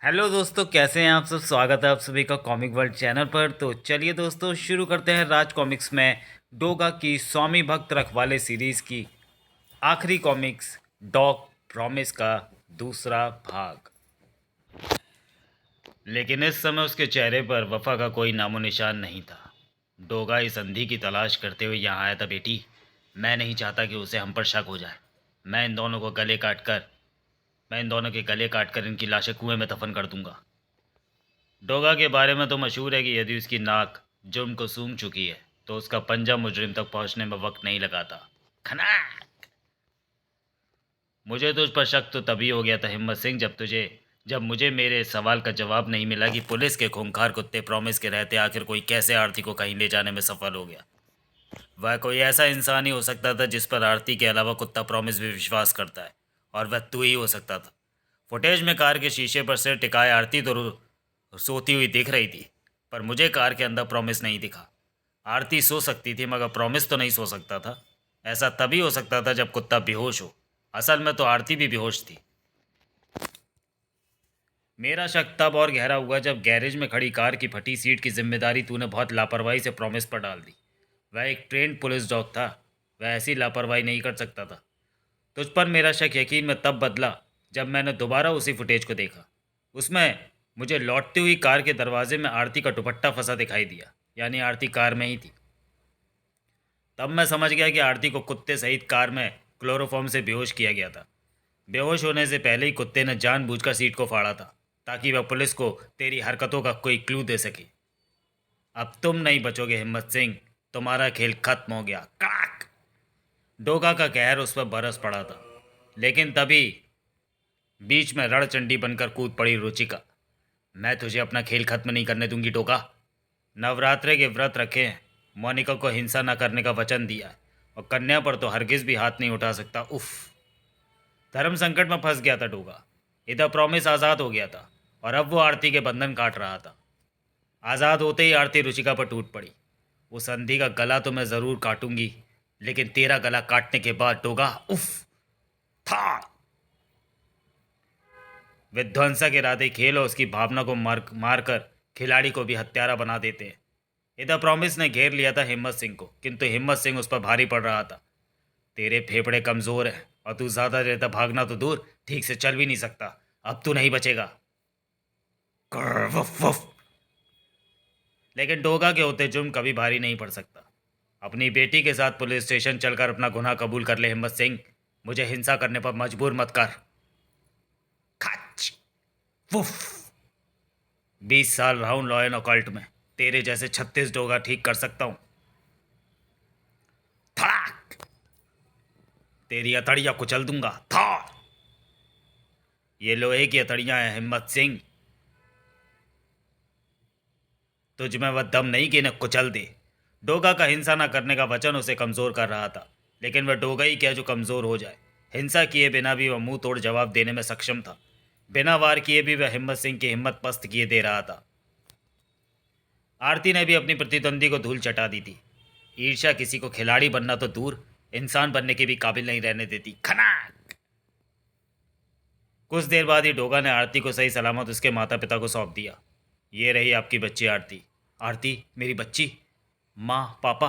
Hello दोस्तों, कैसे हैं आप सब। स्वागत है आप सभी का कॉमिक वर्ल्ड चैनल पर। तो चलिए दोस्तों, शुरू करते हैं राज कॉमिक्स में डोगा की स्वामी भक्त रखवाले सीरीज़ की आखिरी कॉमिक्स डॉग प्रॉमिस का दूसरा भाग। लेकिन इस समय उसके चेहरे पर वफा का कोई नामो निशान नहीं था। डोगा इस अंधी की तलाश करते हुए यहाँ आया था। बेटी, मैं नहीं चाहता कि उसे हम पर शक हो जाए। मैं इन दोनों को गले काट कर मैं इन दोनों के गले काट कर इनकी लाशें कुएं में दफन कर दूंगा। डोगा के बारे में तो मशहूर है कि यदि उसकी नाक जुर्म को सूंघ चुकी है तो उसका पंजा मुजरिम तक पहुंचने में वक्त नहीं लगाता। खना। मुझे तुझ पर शक तो तभी हो गया था हिम्मत सिंह, जब मुझे मेरे सवाल का जवाब नहीं मिला कि पुलिस के खूंखार कुत्ते प्रॉमिस के रहते आखिर कोई कैसे आरती को कहीं ले जाने में सफल हो गया। वह कोई ऐसा इंसान ही हो सकता था जिस पर आरती के अलावा कुत्ता प्रॉमिस भी विश्वास करता है, और वह तू ही हो सकता था। फुटेज में कार के शीशे पर सिर टिकाए आरती तो सोती हुई दिख रही थी, पर मुझे कार के अंदर प्रॉमिस नहीं दिखा। आरती सो सकती थी मगर प्रॉमिस तो नहीं सो सकता था। ऐसा तभी हो सकता था जब कुत्ता बेहोश हो। असल में तो आरती भी बेहोश थी। मेरा शक तब और गहरा हुआ जब गैरेज में खड़ी कार की फटी सीट की जिम्मेदारी तूने बहुत लापरवाही से प्रॉमिस पर डाल दी। वह एक ट्रेंड पुलिस डॉग था, वह ऐसी लापरवाही नहीं कर सकता था। तुझ पर मेरा शक यकीन में तब बदला जब मैंने दोबारा उसी फुटेज को देखा। उसमें मुझे लौटती हुई कार के दरवाजे में आरती का दुपट्टा फंसा दिखाई दिया, यानी आरती कार में ही थी। तब मैं समझ गया कि आरती को कुत्ते सहित कार में क्लोरोफॉर्म से बेहोश किया गया था। बेहोश होने से पहले ही कुत्ते ने जानबूझकर सीट को फाड़ा था, ताकि वह पुलिस को तेरी हरकतों का कोई क्लू दे सके। अब तुम नहीं बचोगे हिम्मत सिंह, तुम्हारा खेल खत्म हो गया। कड़ाक। डोगा का कहर उस पर बरस पड़ा था, लेकिन तभी बीच में रणचंडी बनकर कूद पड़ी रुचिका। मैं तुझे अपना खेल खत्म नहीं करने दूंगी डोगा। नवरात्रे के व्रत रखे हैं, मोनिका को हिंसा न करने का वचन दिया है, और कन्या पर तो हरगिज भी हाथ नहीं उठा सकता। उफ। धर्म संकट में फंस गया था डोगा। इधर प्रॉमिस आज़ाद हो गया था, और अब वो आरती के बंधन काट रहा था। आज़ाद होते ही आरती रुचिका पर टूट पड़ी। उस अंधी का गला तो मैं ज़रूर काटूंगी, लेकिन तेरा गला काटने के बाद डोगा, उफ। था। विध्वंसक इरादे खेल और उसकी भावना को मारकर खिलाड़ी को भी हत्यारा बना देते हैं। इधर प्रॉमिस ने घेर लिया था हिम्मत सिंह को, किंतु हिम्मत सिंह उस पर भारी पड़ रहा था। तेरे फेफड़े कमज़ोर हैं और तू ज़्यादा देर तक भागना तो दूर, ठीक से चल भी नहीं सकता। अब तू नहीं बचेगा। कर्र, वुफ वुफ। लेकिन डोगा के होते जुर्म कभी भारी नहीं पड़ सकता। अपनी बेटी के साथ पुलिस स्टेशन चलकर अपना गुनाह कबूल कर ले हिम्मत सिंह। मुझे हिंसा करने पर मजबूर मत कर। खच। वुफ। 20 साल रहा हूं लॉ एंड ऑकल्ट में, तेरे जैसे 36 डोगा ठीक कर सकता हूं। धड़ाक। तेरी हथड़ियां कुचल दूंगा। था। ये लोहे की हथड़ियां हैं हिम्मत सिंह। तुझ में वह दम नहीं कि इन्हें कुचल दे। डोगा का हिंसा न करने का वचन उसे कमजोर कर रहा था, लेकिन वह डोगा ही क्या जो कमजोर हो जाए। हिंसा किए बिना भी वह मुंह तोड़ जवाब देने में सक्षम था। बिना वार किए भी वह हिम्मत सिंह की हिम्मत पस्त किए दे रहा था। आरती ने भी अपनी प्रतिद्वंदी को धूल चटा दी थी। ईर्ष्या किसी को खिलाड़ी बनना तो दूर, इंसान बनने के भी काबिल नहीं रहने देती। खनाक। कुछ देर बाद ही डोगा ने आरती को सही सलामत उसके माता पिता को सौंप दिया। ये रही आपकी बच्ची आरती। आरती मेरी बच्ची। माँ, पापा।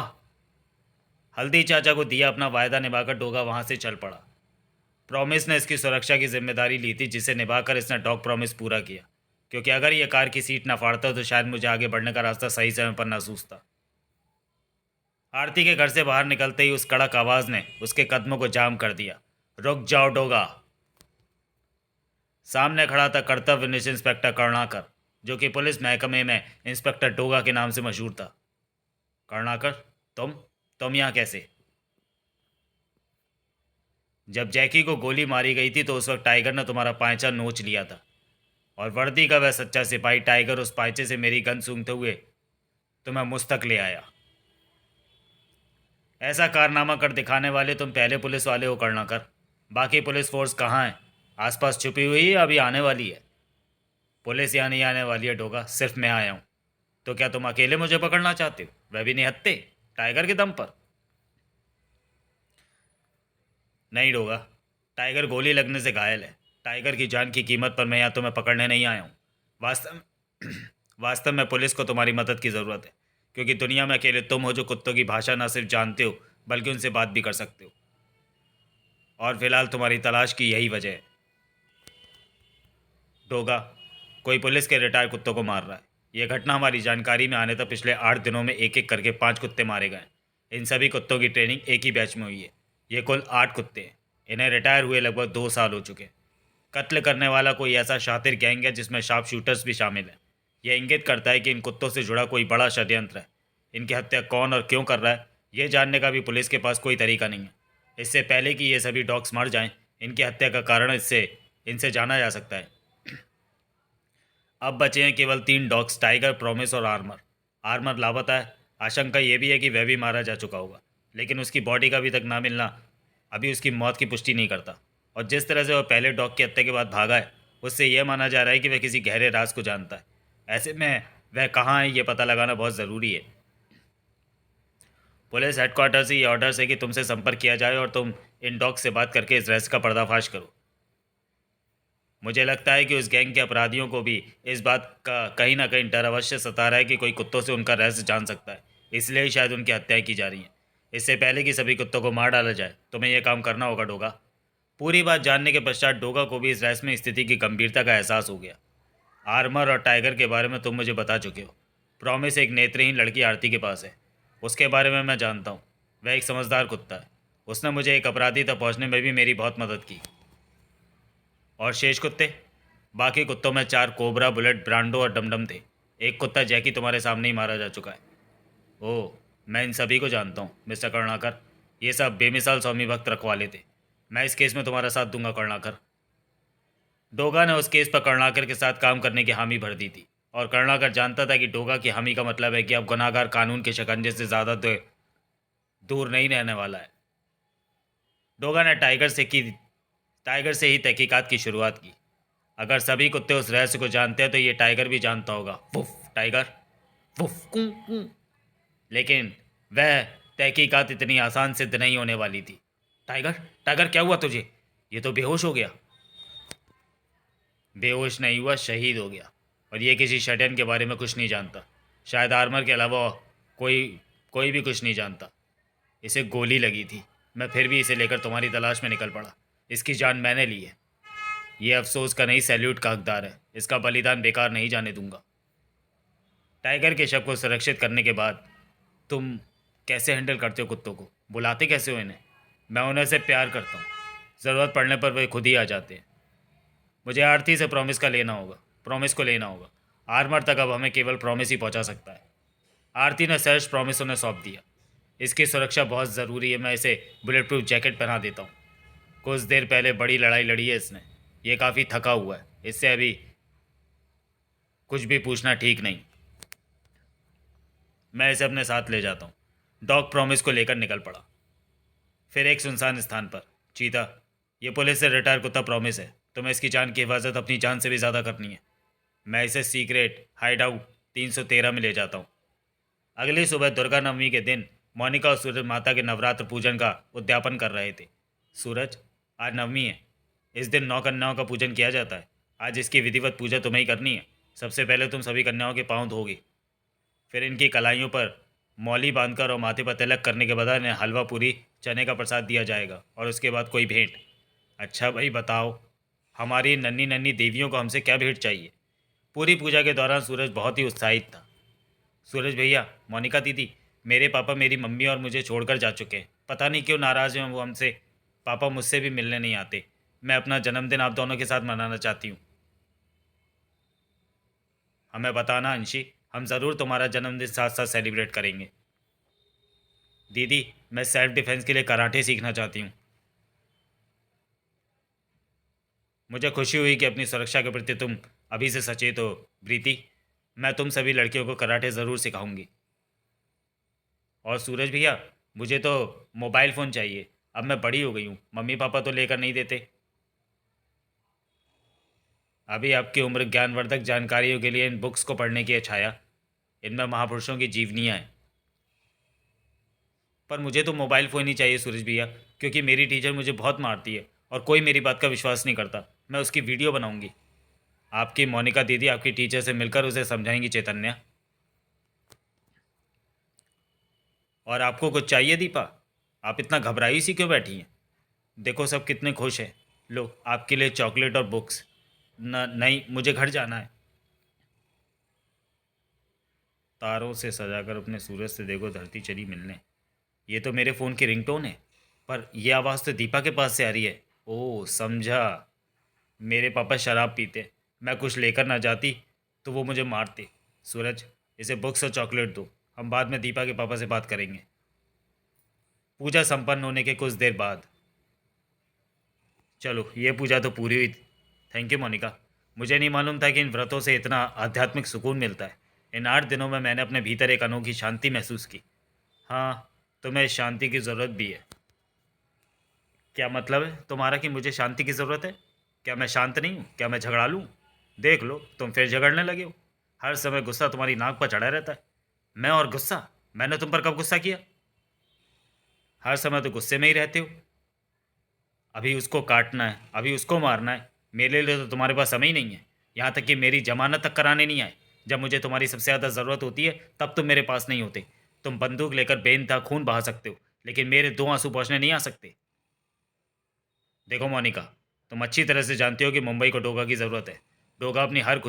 हल्दी चाचा को दिया अपना वायदा निभाकर डोगा वहां से चल पड़ा। प्रॉमिस ने इसकी सुरक्षा की जिम्मेदारी ली थी, जिसे निभाकर इसने डॉग प्रॉमिस पूरा किया, क्योंकि अगर यह कार की सीट ना फाड़ता तो शायद मुझे आगे बढ़ने का रास्ता सही समय पर ना सूझता। आरती के घर से बाहर निकलते ही उस कड़क आवाज ने उसके कदमों को जाम कर दिया। रुक जाओ डोगा। सामने खड़ा था कर्तव्यनिष्ठ इंस्पेक्टर करुणाकर, जो कि पुलिस महकमे में इंस्पेक्टर डोगा के नाम से मशहूर था। करुणाकर, तुम यहाँ कैसे? जब जैकी को गोली मारी गई थी तो उस वक्त टाइगर ने तुम्हारा पायचा नोच लिया था, और वर्दी का वह सच्चा सिपाही टाइगर उस पायचे से मेरी गन सूंघते हुए तुम्हें मुझ तक ले आया। ऐसा कारनामा कर दिखाने वाले तुम पहले पुलिस वाले हो करना कर। बाकी पुलिस फोर्स कहाँ है? आसपास छुपी हुई है या अभी आने वाली है? पुलिस यहाँ नहीं आने वाली है डोगा, सिर्फ मैं आया हूँ। तो क्या तुम अकेले मुझे पकड़ना चाहते हो, वह भी निहत्ते, टाइगर के दम पर? नहीं डोगा, टाइगर गोली लगने से घायल है। टाइगर की जान की कीमत पर मैं यहाँ तुम्हें पकड़ने नहीं आया हूँ। वास्तव वास्तव में पुलिस को तुम्हारी मदद की ज़रूरत है, क्योंकि दुनिया में अकेले तुम हो जो कुत्तों की भाषा न सिर्फ जानते हो बल्कि उनसे बात भी कर सकते हो। और फिलहाल तुम्हारी तलाश की यही वजह है। डोगा, कोई पुलिस के रिटायर्ड कुत्तों को मार रहा है। यह घटना हमारी जानकारी में आने तक पिछले 8 दिनों में एक एक करके 5 कुत्ते मारे गए। इन सभी कुत्तों की ट्रेनिंग एक ही बैच में हुई है। ये कुल 8 कुत्ते हैं। इन्हें रिटायर हुए लगभग 2 साल हो चुके हैं। कत्ल करने वाला कोई ऐसा शातिर गैंग है जिसमें शार्प शूटर्स भी शामिल हैं। यह इंगित करता है कि इन कुत्तों से जुड़ा कोई बड़ा षड्यंत्र है। इनकी हत्या कौन और क्यों कर रहा है, ये जानने का भी पुलिस के पास कोई तरीका नहीं है। इससे पहले कि ये सभी डॉग्स मर जाएं, इनकी हत्या का कारण इनसे जाना जा सकता है। अब बचे हैं केवल 3 डॉग्स, टाइगर, प्रॉमिस और आर्मर। आर्मर लापता है। आशंका यह भी है कि वह भी मारा जा चुका होगा, लेकिन उसकी बॉडी का अभी तक ना मिलना अभी उसकी मौत की पुष्टि नहीं करता। और जिस तरह से वह पहले डॉग की हत्या के बाद भागा है, उससे यह माना जा रहा है कि वह किसी गहरे राज को जानता है। ऐसे में वह कहाँ है, ये पता लगाना बहुत ज़रूरी है। पुलिस हेडक्वार्टर से ये ऑर्डर है कि तुमसे संपर्क किया जाए और तुम इन डॉग से बात करके इस रहस्य का पर्दाफाश करो। मुझे लगता है कि उस गैंग के अपराधियों को भी इस बात का कहीं ना कहीं डर अवश्य सता रहा है कि कोई कुत्तों से उनका रहस्य जान सकता है, इसलिए ही शायद उनकी हत्याएं की जा रही हैं। इससे पहले कि सभी कुत्तों को मार डाला जाए, तुम्हें यह काम करना होगा डोगा। पूरी बात जानने के पश्चात डोगा को भी इस रहस्यमय स्थिति की गंभीरता का एहसास हो गया। आर्मर और टाइगर के बारे में तुम मुझे बता चुके हो। प्रॉमिस एक नेत्रहीन लड़की आरती के पास है, उसके बारे में मैं जानता हूँ। वह एक समझदार कुत्ता है। उसने मुझे एक अपराधी तक पहुँचने में भी मेरी बहुत मदद की। और शेष कुत्ते? बाकी कुत्तों में 4 कोबरा, बुलेट, ब्रांडो और डमडम थे। एक कुत्ता जैकी तुम्हारे सामने ही मारा जा चुका है। ओह, मैं इन सभी को जानता हूँ मिस्टर करुणाकर। ये सब बेमिसाल स्वामी भक्त रखवाले थे। मैं इस केस में तुम्हारा साथ दूंगा करुणाकर। डोगा ने उस केस पर करुणाकर के साथ काम करने की हामी भर दी थी, और करुणाकर जानता था कि डोगा की हामी का मतलब है कि अब गुनाहगार कानून के शिकंजे से ज़्यादा दूर नहीं रहने वाला है। डोगा ने टाइगर से ही तहकीकात की शुरुआत की। अगर सभी कुत्ते उस रहस्य को जानते हैं तो ये टाइगर भी जानता होगा। वुफ टाइगर, वुफ कूं कूं। लेकिन वह तहकीकात इतनी आसान सिद्ध नहीं होने वाली थी। टाइगर, टाइगर क्या हुआ तुझे? ये तो बेहोश हो गया। बेहोश नहीं हुआ, शहीद हो गया। और ये किसी षड्यंत्र के बारे में कुछ नहीं जानता। शायद आर्मर के अलावा कोई कोई भी कुछ नहीं जानता। इसे गोली लगी थी। मैं फिर भी इसे लेकर तुम्हारी तलाश में निकल पड़ा। इसकी जान मैंने ली है। ये अफसोस का नहीं, सैल्यूट का हकदार है। इसका बलिदान बेकार नहीं जाने दूंगा। टाइगर के शव को सुरक्षित करने के बाद तुम कैसे हैंडल करते हो कुत्तों को? बुलाते कैसे हो इन्हें? मैं उन्हें से प्यार करता हूँ। ज़रूरत पड़ने पर वे खुद ही आ जाते हैं। मुझे आरती से प्रॉमिस को लेना होगा। आर्मर तक अब हमें केवल प्रॉमिस ही पहुँचा सकता है। आरती ने सर्च प्रॉमिस उन्हें सौंप दिया। इसकी सुरक्षा बहुत ज़रूरी है। मैं इसे बुलेट प्रूफ जैकेट पहना देता हूँ। कुछ देर पहले बड़ी लड़ाई लड़ी है इसने। ये काफ़ी थका हुआ है। इससे अभी कुछ भी पूछना ठीक नहीं। मैं इसे अपने साथ ले जाता हूँ। डॉग प्रॉमिस को लेकर निकल पड़ा। फिर एक सुनसान स्थान पर, चीता, ये पुलिस से रिटायर कुत्ता प्रॉमिस है। तुम्हें इसकी जान की हिफाजत अपनी जान से भी ज़्यादा करनी है। मैं इसे सीक्रेट हाइड आउट 313 में ले जाता हूँ। अगली सुबह दुर्गा नवमी के दिन मोनिका और सूरज माता के नवरात्र पूजन का उद्यापन कर रहे थे। सूरज, आज नवमी है। इस दिन 9 कन्याओं का पूजन किया जाता है। आज इसकी विधिवत पूजा तुम्हें ही करनी है। सबसे पहले तुम सभी कन्याओं के पाँव धोगी। फिर इनकी कलाइयों पर मौली बांधकर और माथे पर तिलक करने के बाद इन्हें हलवा पूरी चने का प्रसाद दिया जाएगा, और उसके बाद कोई भेंट। अच्छा भाई बताओ, हमारी नन्ही नन्ही देवियों को हमसे क्या भेंट चाहिए? पूरी पूजा के दौरान सूरज बहुत ही उत्साहित था। सूरज भैया, मोनिका दीदी, मेरे पापा मेरी मम्मी और मुझे छोड़कर जा चुके हैं। पता नहीं क्यों नाराज़ हैं वो हमसे। पापा मुझसे भी मिलने नहीं आते। मैं अपना जन्मदिन आप दोनों के साथ मनाना चाहती हूँ। हमें बताना अंशी, हम ज़रूर तुम्हारा जन्मदिन साथ साथ सेलिब्रेट करेंगे। दीदी, मैं सेल्फ डिफेंस के लिए कराटे सीखना चाहती हूँ। मुझे खुशी हुई कि अपनी सुरक्षा के प्रति तुम अभी से सचेत हो प्रीति। मैं तुम सभी लड़कियों को कराटे ज़रूर सिखाऊंगी। और सूरज भैया, मुझे तो मोबाइल फ़ोन चाहिए। अब मैं बड़ी हो गई हूँ, मम्मी पापा तो लेकर नहीं देते। अभी आपकी उम्र ज्ञानवर्धक जानकारियों के लिए इन बुक्स को पढ़ने की है छाया। इनमें महापुरुषों की जीवनियाँ हैं। पर मुझे तो मोबाइल फ़ोन ही चाहिए सूरज भैया, क्योंकि मेरी टीचर मुझे बहुत मारती है और कोई मेरी बात का विश्वास नहीं करता। मैं उसकी वीडियो बनाऊंगी। आपकी मोनिका दीदी आपकी टीचर से मिलकर उसे समझाएंगी चैतन्या। और आपको कुछ चाहिए दीपा? आप इतना घबराई सी क्यों बैठी हैं? देखो सब कितने खुश हैं। लो आपके लिए चॉकलेट और बुक्स। न नहीं, मुझे घर जाना है। तारों से सजाकर अपने सूरज से देखो धरती चली मिलने। ये तो मेरे फ़ोन की रिंगटोन है। पर यह आवाज़ तो दीपा के पास से आ रही है। ओह समझा। मेरे पापा शराब पीते। मैं कुछ लेकर ना जाती तो वो मुझे मारते। सूरज, इसे बुक्स और चॉकलेट दो। हम बाद में दीपा के पापा से बात करेंगे। पूजा संपन्न होने के कुछ देर बाद। चलो ये पूजा तो पूरी हुई। Thank you Monica. मुझे नहीं मालूम था कि इन व्रतों से इतना आध्यात्मिक सुकून मिलता है। इन 8 दिनों में मैंने अपने भीतर एक अनोखी शांति महसूस की। हाँ, तुम्हें इस शांति की ज़रूरत भी है। क्या मतलब है तुम्हारा कि मुझे शांति की ज़रूरत है? क्या मैं शांत नहीं हूँ? क्या मैं झगड़ा लूँ? देख लो तुम फिर झगड़ने लगे हो। हर समय गुस्सा तुम्हारी नाक पर चढ़ा रहता है। मैं और गुस्सा? मैंने तुम पर कब गुस्सा किया? हर समय तो गुस्से में ही रहते हो। अभी उसको काटना है, अभी उसको मारना है। मेरे लिए तो तुम्हारे पास समय ही नहीं है। यहाँ तक कि मेरी जमानत तक कराने नहीं आए। जब मुझे तुम्हारी सबसे ज़्यादा ज़रूरत होती है तब तुम मेरे पास नहीं होते। तुम बंदूक लेकर बेइंतहा खून बहा सकते हो, लेकिन मेरे 2 आंसू पहुँचने नहीं आ सकते। देखो मोनिका, तुम अच्छी तरह से जानते हो कि मुंबई को डोगा की ज़रूरत है। डोगा अपनी हर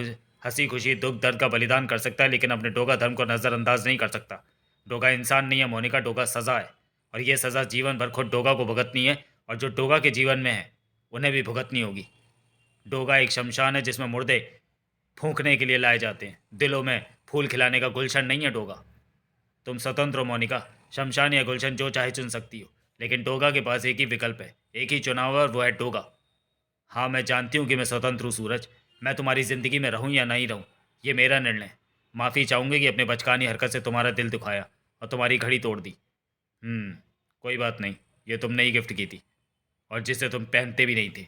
हंसी खुशी दुख दर्द का बलिदान कर सकता है, लेकिन अपने डोगा धर्म को नज़रअंदाज नहीं कर सकता। डोगा इंसान नहीं है मोनिका, डोगा सज़ा है। और ये सज़ा जीवन भर खुद डोगा को भुगतनी है। और जो डोगा के जीवन में है उन्हें भी भुगतनी होगी। डोगा एक शमशान है जिसमें मुर्दे फूंकने के लिए लाए जाते हैं। दिलों में फूल खिलाने का गुलशन नहीं है डोगा। तुम स्वतंत्र हो मोनिका। शमशान या गुलशन जो चाहे चुन सकती हो, लेकिन डोगा के पास एक ही विकल्प है, एक ही चुनाव है, और वो है डोगा। हाँ मैं जानती हूँ कि मैं स्वतंत्र हूँ सूरज। मैं तुम्हारी ज़िंदगी में रहूँ या नहीं रहूँ, ये मेरा निर्णय है। माफ़ी चाहूँगी कि अपने बचकानी हरकत से तुम्हारा दिल दुखाया और तुम्हारी घड़ी तोड़ दी। कोई बात नहीं। ये तुमने ही गिफ्ट की थी, और जिसे तुम पहनते भी नहीं थे।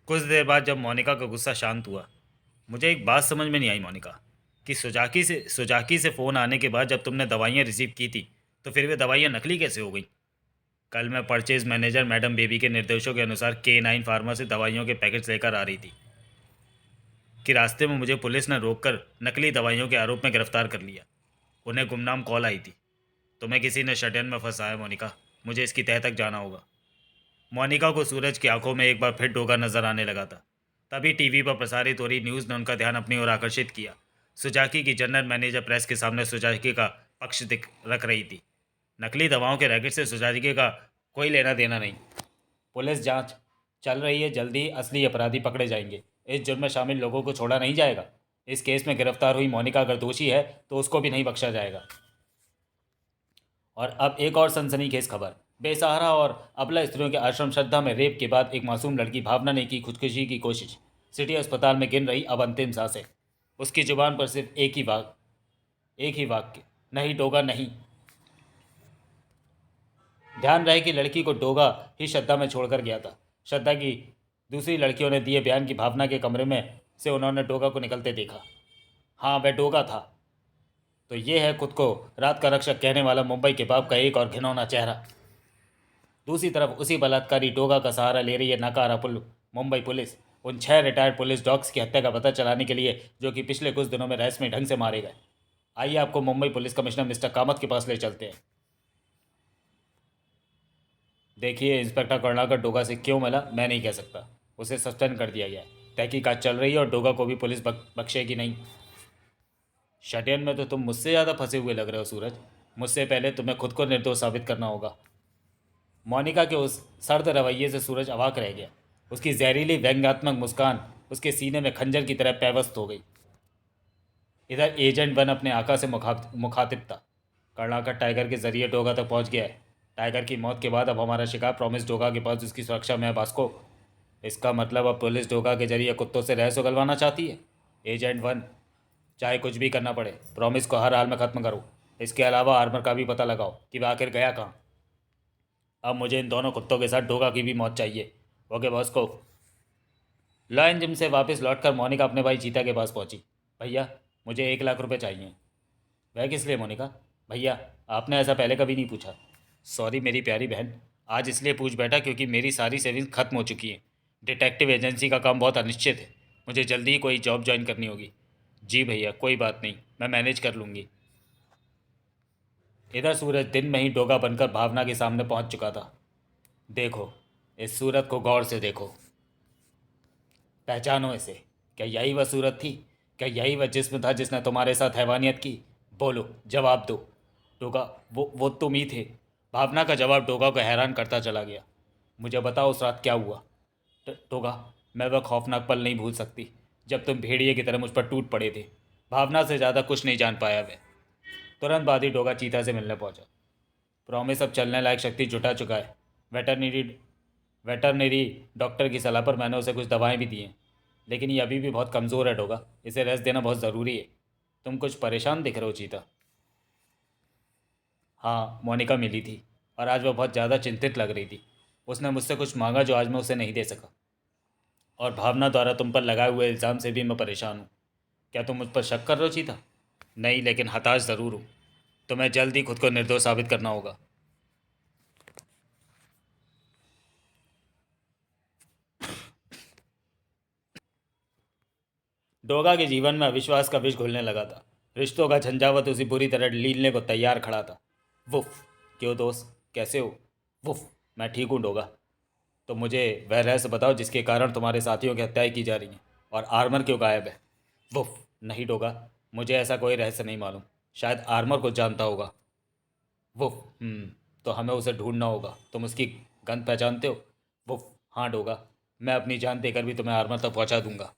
कुछ देर बाद जब मोनिका का गुस्सा शांत हुआ, मुझे एक बात समझ में नहीं आई मोनिका, कि सुजाकी से फ़ोन आने के बाद जब तुमने दवाइयाँ रिसीव की थी, तो फिर वे दवाइयाँ नकली कैसे हो गई? कल मैं परचेज मैनेजर मैडम बेबी के निर्देशों के अनुसार K9 फार्मा से दवाइयों के पैकेट्स लेकर आ रही थी कि रास्ते में मुझे पुलिस ने रोककर नकली दवाइयों के आरोप में गिरफ्तार कर लिया। उन्हें गुमनाम कॉल आई थी। तुम्हें किसी ने षड्यंत्र में फंसाया मोनिका। मुझे इसकी तह तक जाना होगा। मोनिका को सूरज की आंखों में एक बार फिर डोगा नजर आने लगा था। तभी टीवी पर प्रसारित हो रही न्यूज़ ने उनका ध्यान अपनी ओर आकर्षित किया। सुजाकी की जनरल मैनेजर प्रेस के सामने सुजाकी का पक्ष रख रही थी। नकली दवाओं के रैकेट से सुजाकी का कोई लेना देना नहीं। पुलिस जांच चल रही है, जल्दी ही असली अपराधी पकड़े जाएंगे। इस जुर्म में शामिल लोगों को छोड़ा नहीं जाएगा। इस केस में गिरफ्तार हुई मोनिका अगर दोषी है तो उसको भी नहीं बख्शा जाएगा। और अब एक और सनसनीखेज खबर। बेसहारा और अबला स्त्रियों के आश्रम श्रद्धा में रेप के बाद एक मासूम लड़की भावना ने की खुदकुशी की कोशिश। सिटी अस्पताल में गिन रही अब अंतिम सांसें। उसकी जुबान पर सिर्फ एक ही वाक्य, नहीं डोगा नहीं। ध्यान रहे कि लड़की को डोगा ही श्रद्धा में छोड़कर गया था। श्रद्धा की दूसरी लड़कियों ने दिए बयान की भावना के कमरे में से उन्होंने डोगा को निकलते देखा। हाँ वह डोगा था। तो ये है खुद को रात का रक्षक कहने वाला मुंबई के बाप का एक और घिनौना चेहरा। दूसरी तरफ उसी बलात्कारी डोगा का सहारा ले रही है नकारा मुंबई पुलिस, उन 6 रिटायर्ड पुलिस डॉग्स की हत्या का पता चलाने के लिए जो कि पिछले कुछ दिनों में रहस्यमय ढंग से मारे गए। आइए आपको Mumbai police commissioner mister Kamat के पास ले चलते हैं। देखिए इंस्पेक्टर करुणाकर डोगा से क्यों मिला मैं नहीं कह सकता। उसे सस्पेंड कर दिया गया है। तहकीकात चल रही है और डोगा को भी पुलिस बख्शेगी नहीं। षड्यंत्र में तो तुम मुझसे ज़्यादा फंसे हुए लग रहे हो सूरज। मुझसे पहले तुम्हें खुद को निर्दोष साबित करना होगा। मोनिका के उस सर्द रवैये से सूरज अवाक रह गया। उसकी जहरीली व्यंग्यात्मक मुस्कान उसके सीने में खंजर की तरह पैवस्त हो गई। इधर एजेंट 1 अपने आका से मुखातिब था। कर्णाकर टाइगर के जरिए डोगा तक पहुंच गया है। टाइगर की मौत के बाद अब हमारा शिकार प्रॉमिस डोगा के पास उसकी सुरक्षा में है बास्को। इसका मतलब अब पुलिस डोगा के जरिए कुत्तों से रहस्य उगलवाना चाहती है। एजेंट 1, चाहे कुछ भी करना पड़े प्रॉमिस को हर हाल में ख़त्म करो। इसके अलावा आर्मर का भी पता लगाओ कि वह आखिर गया कहाँ। अब मुझे इन दोनों कुत्तों के साथ डोगा की भी मौत चाहिए। ओके बॉस को। लॉयन जिम से वापस लौटकर मोनिका अपने भाई चीता के पास पहुंची। भैया मुझे 1 लाख रुपए चाहिए। वह किस लिए मोनिका? भैया आपने ऐसा पहले कभी नहीं पूछा। सॉरी मेरी प्यारी बहन, आज इसलिए पूछ बैठा क्योंकि मेरी सारी सेविंग्स खत्म हो चुकी हैं। डिटेक्टिव एजेंसी का काम बहुत अनिश्चित है मुझे जल्दी ही कोई जॉब ज्वाइन करनी होगी। जी भैया, कोई बात नहीं, मैं मैनेज कर लूँगी। इधर सूरज दिन में ही डोगा बनकर भावना के सामने पहुंच चुका था। देखो, इस सूरत को गौर से देखो, पहचानो इसे। क्या यही वह सूरत थी? क्या यही वह जिस्म था जिसने तुम्हारे साथ हैवानियत की? बोलो, जवाब दो। डोगा, वो तुम ही थे। भावना का जवाब डोगा को हैरान करता चला गया। मुझे बताओ, उस रात क्या हुआ? डोगा, मैं वह खौफनाक पल नहीं भूल सकती जब तुम भेड़िए की तरह मुझ पर टूट पड़े थे। भावना से ज़्यादा कुछ नहीं जान पाया वह। तुरंत बाद ही डोगा चीता से मिलने पहुंचा। प्रॉमिस अब चलने लायक शक्ति जुटा चुका है। वेटरनरी वेटरनरी डॉक्टर की सलाह पर मैंने उसे कुछ दवाएं भी दी हैं, लेकिन ये अभी भी बहुत कमज़ोर है डोगा। इसे रेस्ट देना बहुत ज़रूरी है। तुम कुछ परेशान दिख रहे हो चीता। हाँ, मोनिका मिली थी और आज वह बहुत ज़्यादा चिंतित लग रही थी। उसने मुझसे कुछ मांगा जो आज मैं उसे नहीं दे सका। और भावना द्वारा तुम पर लगाए हुए इल्ज़ाम से भी मैं परेशान हूँ। क्या तुम मुझ पर शक कर रहे हो चीता? नहीं, लेकिन हताश ज़रूर हूँ। तुम्हें जल्द ही खुद को निर्दोष साबित करना होगा। डोगा के जीवन में अविश्वास का विष घुलने लगा था। रिश्तों का झंझावत उसी बुरी तरह लीलने को तैयार खड़ा था। वुफ। क्यों दोस्त, कैसे हो? वुफ। मैं ठीक हूँ डोगा। तो मुझे वह रहस्य बताओ जिसके कारण तुम्हारे साथियों की हत्याएं की जा रही हैं। और आर्मर क्यों गायब है? वुफ। नहीं डोगा, मुझे ऐसा कोई रहस्य नहीं मालूम। शायद आर्मर को जानता होगा। वुफ। तो हमें उसे ढूंढना होगा। तुम उसकी गंध पहचानते हो? वुफ। हाँ डोगा, मैं अपनी जान देकर भी तुम्हें आर्मर तक पहुंचा दूंगा।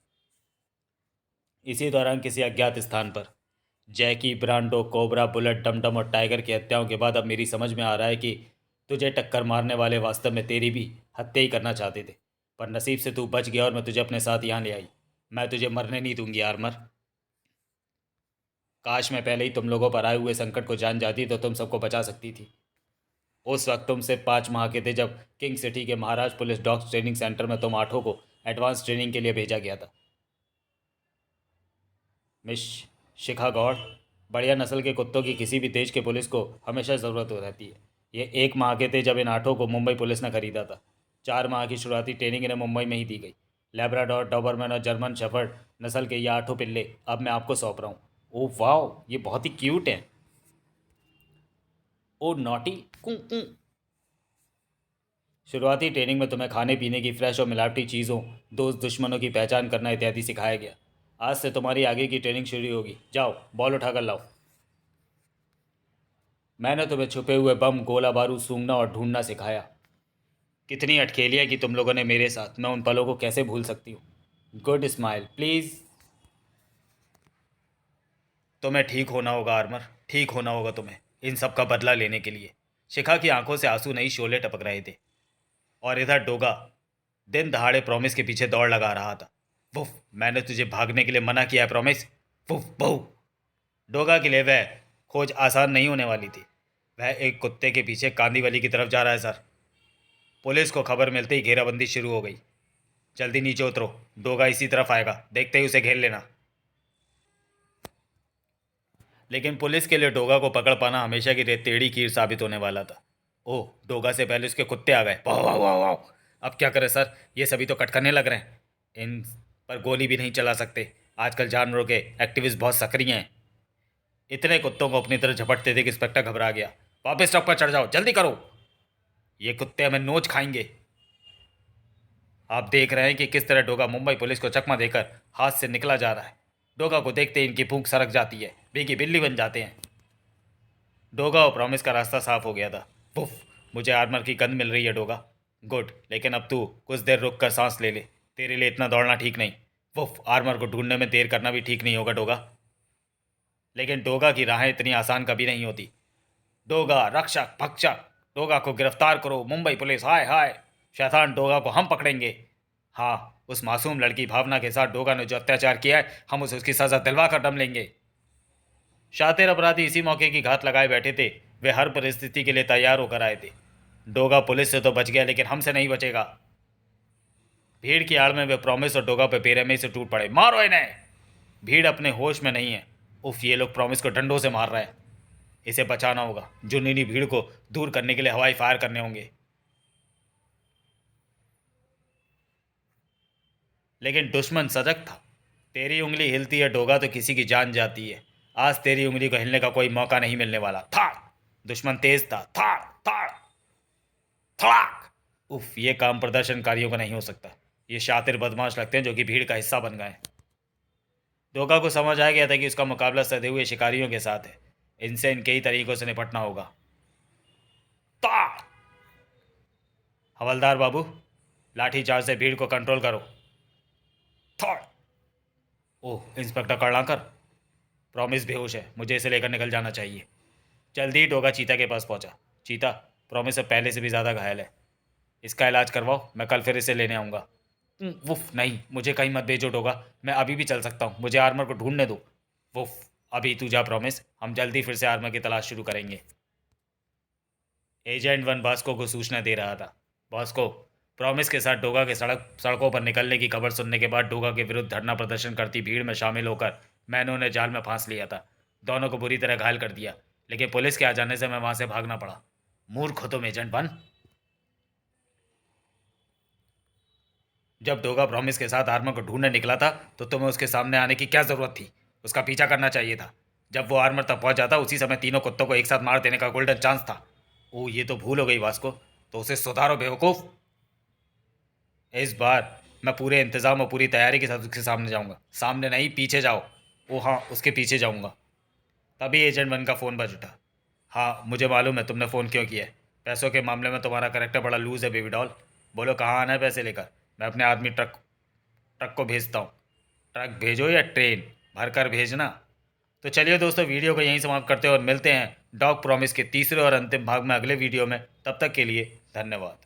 इसी दौरान किसी अज्ञात स्थान पर जैकी, ब्रांडो, कोबरा, बुलेट, डमडम और टाइगर की हत्याओं के बाद अब मेरी समझ में आ रहा है कि तुझे टक्कर मारने वाले वास्तव में तेरी भी हत्या ही करना चाहते थे। पर नसीब से तू बच गया और मैं तुझे अपने साथ यहाँ ले आई। मैं तुझे मरने नहीं दूंगी आर्मर। काश मैं पहले ही तुम लोगों पर आए हुए संकट को जान जाती तो तुम सबको बचा सकती थी। उस वक्त तुम सिर्फ 5 माह के थे जब किंग सिटी के महाराज पुलिस डॉग्स ट्रेनिंग सेंटर में तुम आठों को एडवांस ट्रेनिंग के लिए भेजा गया था। मिस शिखा गौड़, बढ़िया नस्ल के कुत्तों की किसी भी देश के पुलिस को हमेशा ज़रूरत हो रहती है। ये 1 माह के थे जब इन आठों को मुंबई पुलिस ने खरीदा था। 4 माह की शुरुआती ट्रेनिंग इन्हें मुंबई में ही दी गई। लेब्राडोर, डॉबरमैन और जर्मन शेफर्ड नस्ल के ये आठों पिल्ले अब मैं आपको सौंप रहा हूँ। ओह वाह, ये बहुत ही क्यूट हैं। ओ नॉटी। कूं कूं। शुरुआती ट्रेनिंग में तुम्हें खाने पीने की फ्रेश और मिलावटी चीज़ों, दोस्त दुश्मनों की पहचान करना इत्यादि सिखाया गया। आज से तुम्हारी आगे की ट्रेनिंग शुरू होगी। जाओ, बॉल उठाकर लाओ। मैंने तुम्हें छुपे हुए बम, गोला बारूद सूंघना और ढूंढना सिखाया। कितनी अटखेलियाँ की तुम लोगों ने मेरे साथ। मैं उन पलों को कैसे भूल सकती हूँ। Good smile please. तुम्हें ठीक होना होगा आर्मर, ठीक होना होगा तुम्हें इन सब का बदला लेने के लिए। शिखा की आंखों से आंसू नहीं, शोले टपक रहे थे। और इधर डोगा दिन दहाड़े प्रॉमिस के पीछे दौड़ लगा रहा था। वुफ, मैंने तुझे भागने के लिए मना किया है प्रॉमिस। वुफ बहू। डोगा के लिए वह खोज आसान नहीं होने वाली थी। वह एक कुत्ते के पीछे कांदीवली की तरफ जा रहा है सर। पुलिस को खबर मिलते ही घेराबंदी शुरू हो गई। जल्दी नीचे उतरो, डोगा इसी तरफ आएगा, देखते ही उसे घेर लेना। लेकिन पुलिस के लिए डोगा को पकड़ पाना हमेशा की टेढ़ी कीर साबित होने वाला था। ओह, डोगा से पहले उसके कुत्ते आ गए। वाह वाह वाह वाह। अब क्या करें सर, ये सभी तो कटकरने लग रहे हैं। इन पर गोली भी नहीं चला सकते। आजकल जानवरों के एक्टिविस्ट बहुत सक्रिय हैं। इतने कुत्तों को अपनी तरफ झपटते देख इंस्पेक्टर घबरा गया। वापस ट्रक पर चढ़ जाओ, जल्दी करो, ये कुत्ते हमें नोच खाएंगे। आप देख रहे हैं कि किस तरह डोगा मुंबई पुलिस को चकमा देकर हाथ से निकला जा रहा है। डोगा को देखते ही इनकी भूख सरक जाती है, भीगी बिल्ली बन जाते हैं। डोगा और प्रॉमिस का रास्ता साफ हो गया था। पुफ, मुझे आर्मर की गंध मिल रही है डोगा। गुड, लेकिन अब तू कुछ देर रुक कर सांस ले ले। तेरे लिए इतना दौड़ना ठीक नहीं। पुफ, आर्मर को ढूंढने में देर करना भी ठीक नहीं होगा डोगा। लेकिन डोगा की राहें इतनी आसान कभी नहीं होती। डोगा रक्षक भक्षक, डोगा को गिरफ्तार करो मुंबई पुलिस, हाय हाय। शैतान डोगा को हम पकड़ेंगे। हाँ, उस मासूम लड़की भावना के साथ डोगा ने जो अत्याचार किया है, हम उसे उसकी सजा दिलवा कर दम लेंगे। शातिर अपराधी इसी मौके की घात लगाए बैठे थे। वे हर परिस्थिति के लिए तैयार होकर आए थे। डोगा पुलिस से तो बच गया, लेकिन हमसे नहीं बचेगा। भीड़ की आड़ में वे प्रॉमिस और डोगा पे बेरहमी से टूट पड़े। मारो इन्हें। भीड़ अपने होश में नहीं है। उफ, ये लोग प्रॉमिस को डंडों से मार रहे हैं। इसे बचाना होगा। जुनूनी भीड़ को दूर करने के लिए हवाई फायर करने होंगे। लेकिन दुश्मन सजग था। तेरी उंगली हिलती है डोगा तो किसी की जान जाती है। आज तेरी उंगली को हिलने का कोई मौका नहीं मिलने वाला। था दुश्मन तेज था। था था थड़ाक। उफ, ये काम प्रदर्शनकारियों का नहीं हो सकता। ये शातिर बदमाश लगते हैं जो कि भीड़ का हिस्सा बन गए। डोगा को समझ आ गया था कि उसका मुकाबला सधे हुए शिकारियों के साथ है। इनसे इन कई तरीकों से निपटना होगा। ता हवलदार बाबू, लाठी चार्ज से भीड़ को कंट्रोल करो। थॉट। ओह, इंस्पेक्टर करलाकर, प्रॉमिस बेहोश है, मुझे इसे लेकर निकल जाना चाहिए। जल्दी ही डोगा चीता के पास पहुंचा। चीता, प्रॉमिस अब पहले से भी ज़्यादा घायल है, इसका इलाज करवाओ, मैं कल फिर इसे लेने आऊँगा। वुफ, नहीं, मुझे कहीं मत भेजो डोगा, मैं अभी भी चल सकता हूँ, मुझे आर्मर को ढूंढने दो। वुफ, अभी तू जा प्रॉमिस, हम जल्दी फिर से आर्मर की तलाश शुरू करेंगे। एजेंट वन बॉस्को को सूचना दे रहा था। बॉस्को, प्रॉमिस के साथ डोगा के सड़कों पर निकलने की खबर सुनने के बाद डोगा के विरुद्ध धरना प्रदर्शन करती भीड़ में शामिल होकर मैंने उन्हें जाल में फांस लिया था। दोनों को बुरी तरह घायल कर दिया, लेकिन पुलिस के आ जाने से मैं वहां से भागना पड़ा। मूर्ख हो तुम एजेंट वन। जब डोगा प्रॉमिस के साथ आर्मर को ढूंढने निकला था तो तुम्हें उसके सामने आने की क्या जरूरत थी? उसका पीछा करना चाहिए था। जब वो आर्मर तक पहुंच जाता उसी समय तीनों कुत्तों को एक साथ मार देने का गोल्डन चांस था। ओ, ये तो भूल हो गई वास्को, तो उसे सुधारो बेवकूफ। इस बार मैं पूरे इंतजाम और पूरी तैयारी के साथ उसके सामने जाऊंगा। सामने नहीं, पीछे जाओ। ओ हाँ, उसके पीछे जाऊंगा। तभी एजेंट वन का फ़ोन बज उठा। हाँ, मुझे मालूम है तुमने फ़ोन क्यों किया है। पैसों के मामले में तुम्हारा करेक्टर बड़ा लूज है बेबी डॉल। बोलो कहाँ आना है पैसे लेकर, मैं अपने आदमी ट्रक ट्रक को भेजता हूँ। ट्रक भेजो या ट्रेन भर कर भेजना। तो चलिए दोस्तों, वीडियो को यहीं समाप्त करते हैं और मिलते हैं डॉग प्रॉमिस के तीसरे और अंतिम भाग में अगले वीडियो में। तब तक के लिए धन्यवाद।